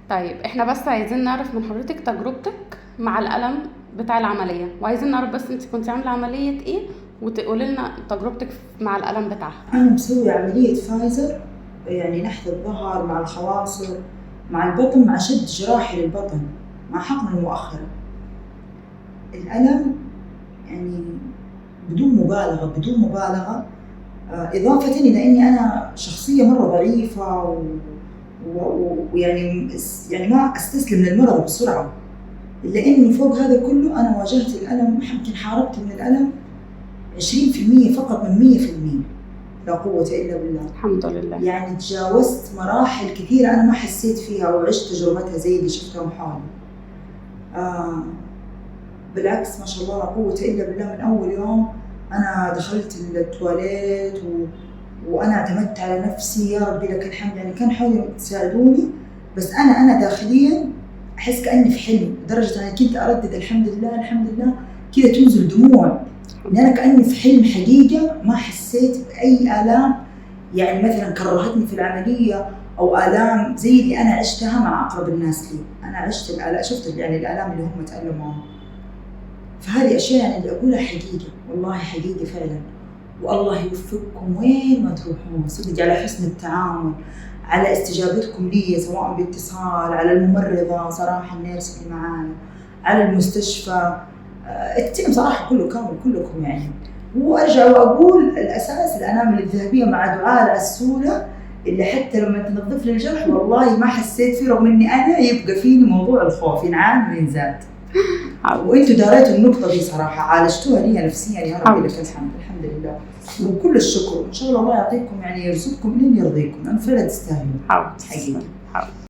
طيب احنا بس عايزين نعرف من حضرتك تجربتك مع الألم بتاع العملية، وعايزين نعرف بس انت كنت عاملة عملية ايه، وتقولي لنا تجربتك مع الألم بتاعها. أنا مسوي عملية فايزر، يعني نحت الظهر مع الخواصر مع البطن مع شد جراحي للبطن مع حقن المؤخرة. الألم يعني بدون مبالغة إضافة إلى أني أنا شخصية مرة ضعيفة ويعني ما أستسلم للمرض بسرعة، إلا إنه فوق هذا كله أنا واجهت الألم، يمكن حاربت من الألم 20% فقط من 100%. لا قوة إلا بالله. الحمد لله. يعني تجاوزت مراحل كثيرة أنا ما حسيت فيها وعشت تجربتها زي اللي شفتها محاولة. بالعكس ما شاء الله لا قوة إلا بالله. من أول يوم أنا دخلت التواليت وأنا اعتمدت على نفسي، يا ربي لك الحمد. يعني كان حاولوا تساعدوني، بس أنا داخليا أحس كأني في حلم، لدرجة أنا كنت أردد الحمد لله كده تنزل دموع، إن أنا كأني في حلم حقيقة. ما حسيت بأي آلام يعني مثلا كرهتني في العملية أو آلام زي اللي أنا عشتها مع أقرب الناس لي. أنا عشت الآلام، شفت يعني الآلام اللي هم تألموا. فهذه أشياء يعني اللي أقولها حقيقة، والله حقيقة فعلا. والله يوفقكم وين ما تروحون، صدق على حسن التعامل، على استجابتكم لي سواء باتصال، على الممرضة صراحة النيرس اللي معانا، على المستشفى، التيم صراحة كله كامل كلكم يعني. وأرجع وأقول الأساس الأنامل الذهبية مع دعاء العسولة اللي حتى لما تنظف لي الجرح والله ما حسيت فيه، رغم إني أنا يبقى فيني موضوع الخوف ينعاد وينزاد. وانتوا داريتوا النقطة دي صراحة، عالجتوها لي نفسيا يا ربي لك الحمد. الحمد لله وكل الشكر. إن شاء الله يعطيكم يعني يرزقكم لين يرضيكم، أنا فعلا تستاهلوا حقيقة.